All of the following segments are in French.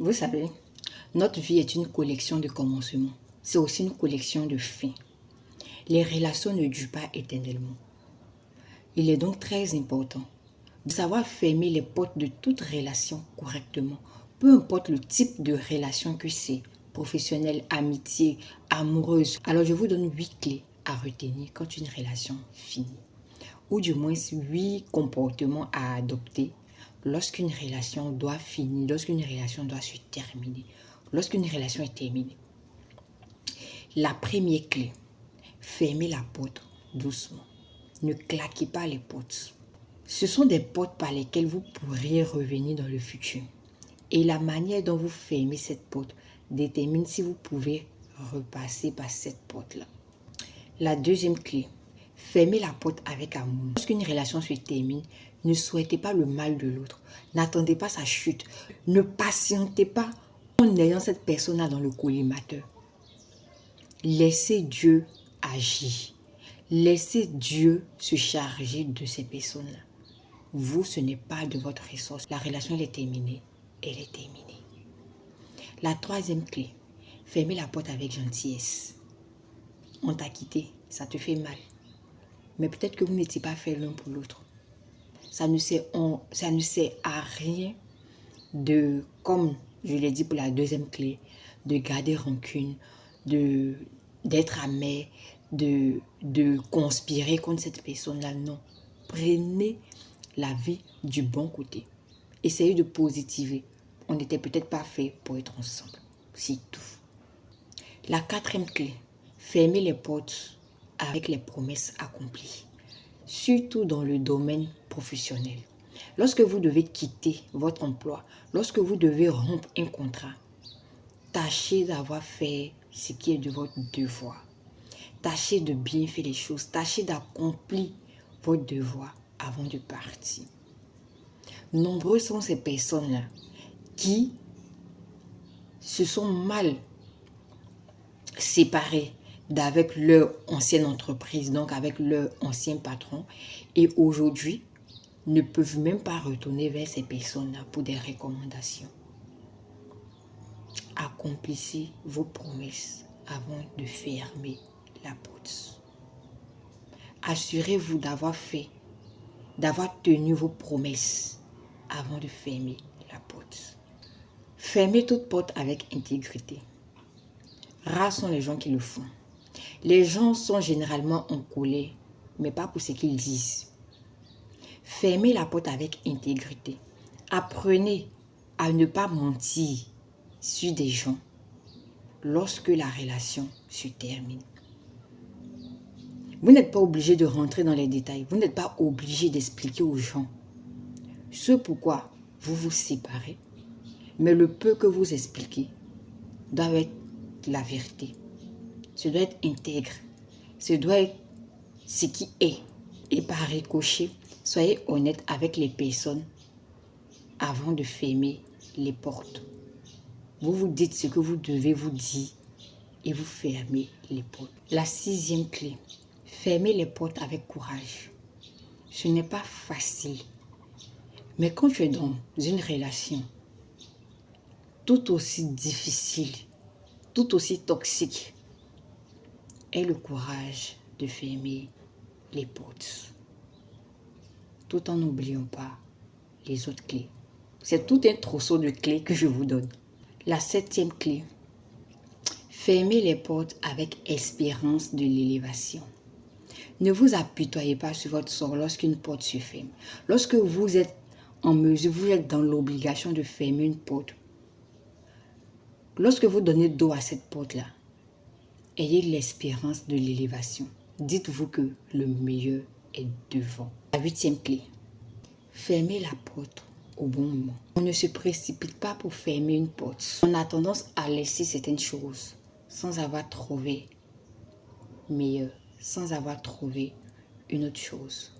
Vous savez, notre vie est une collection de commencements. C'est aussi une collection de fins. Les relations ne durent pas éternellement. Il est donc très important de savoir fermer les portes de toute relation correctement. Peu importe le type de relation que c'est, professionnelle, amitié, amoureuse. Alors je vous donne 8 clés à retenir quand une relation finit. Ou du moins 8 comportements à adopter lorsqu'une relation doit finir, lorsqu'une relation doit se terminer, lorsqu'une relation est terminée. La première clé, fermez la porte doucement. Ne claquez pas les portes. Ce sont des portes par lesquelles vous pourriez revenir dans le futur. Et la manière dont vous fermez cette porte détermine si vous pouvez repasser par cette porte-là. La deuxième clé, fermez la porte avec amour. Lorsqu'une relation se termine, ne souhaitez pas le mal de l'autre. N'attendez pas sa chute. Ne patientez pas en ayant cette personne-là dans le collimateur. Laissez Dieu agir. Laissez Dieu se charger de ces personnes-là. Vous, ce n'est pas de votre ressource. La relation, elle est terminée. Elle est terminée. La troisième clé, fermez la porte avec gentillesse. On t'a quitté, ça te fait mal. Mais peut-être que vous n'étiez pas fait l'un pour l'autre. Ça ne sert à rien de, comme je l'ai dit pour la deuxième clé, de garder rancune, d'être amer, de conspirer contre cette personne-là. Non. Prenez la vie du bon côté. Essayez de positiver. On n'était peut-être pas fait pour être ensemble. C'est tout. La quatrième clé, fermez les portes avec les promesses accomplies. Surtout dans le domaine professionnel. Lorsque vous devez quitter votre emploi, lorsque vous devez rompre un contrat, tâchez d'avoir fait ce qui est de votre devoir. Tâchez de bien faire les choses. Tâchez d'accomplir votre devoir avant de partir. Nombreuses sont ces personnes-là qui se sont mal séparées d'avec leur ancienne entreprise, donc avec leur ancien patron, et aujourd'hui ne peuvent même pas retourner vers ces personnes-là pour des recommandations. Accomplissez vos promesses avant de fermer la porte. Assurez-vous d'avoir tenu vos promesses avant de fermer la porte. Fermez toute porte avec intégrité. Rares sont les gens qui le font. Les gens sont généralement en colère, mais pas pour ce qu'ils disent. Fermez la porte avec intégrité. Apprenez à ne pas mentir sur des gens lorsque la relation se termine. Vous n'êtes pas obligé de rentrer dans les détails. Vous n'êtes pas obligé d'expliquer aux gens ce pourquoi vous vous séparez. Mais le peu que vous expliquez doit être la vérité. Ce doit être intègre. Ce doit être ce qui est. Et par ricochet, soyez honnête avec les personnes avant de fermer les portes. Vous vous dites ce que vous devez vous dire et vous fermez les portes. La sixième clé, fermez les portes avec courage. Ce n'est pas facile. Mais quand tu es dans une relation tout aussi difficile, tout aussi toxique, aie le courage de fermer les portes. Tout en n'oubliant pas les autres clés. C'est tout un trousseau de clés que je vous donne. La septième clé, fermez les portes avec espérance de l'élévation. Ne vous apitoyez pas sur votre sort lorsqu'une porte se ferme. Lorsque vous êtes en mesure, vous êtes dans l'obligation de fermer une porte. Lorsque vous donnez dos à cette porte-là, ayez l'espérance de l'élévation. Dites-vous que le meilleur est devant. La huitième clé, fermez la porte au bon moment. On ne se précipite pas pour fermer une porte. On a tendance à laisser certaines choses sans avoir trouvé meilleur, sans avoir trouvé une autre chose.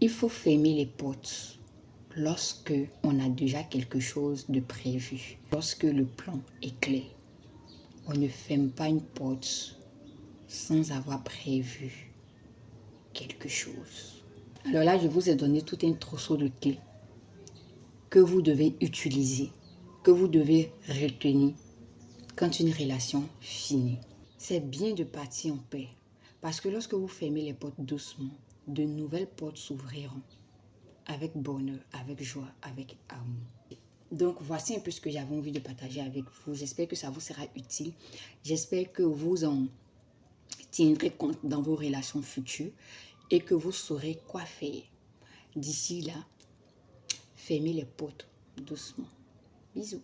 Il faut fermer les portes lorsque on a déjà quelque chose de prévu, lorsque le plan est clair. On ne ferme pas une porte sans avoir prévu quelque chose. Alors là, je vous ai donné tout un trousseau de clés que vous devez utiliser que vous devez retenir quand une relation finit. C'est bien de partir en paix. Parce que lorsque vous fermez les portes doucement, de nouvelles portes s'ouvriront. Avec bonheur, avec joie, avec amour. Donc, voici un peu ce que j'avais envie de partager avec vous. J'espère que ça vous sera utile. J'espère que vous en tiendrez compte dans vos relations futures et que vous saurez quoi faire. D'ici là, fermez les portes doucement. Bisous.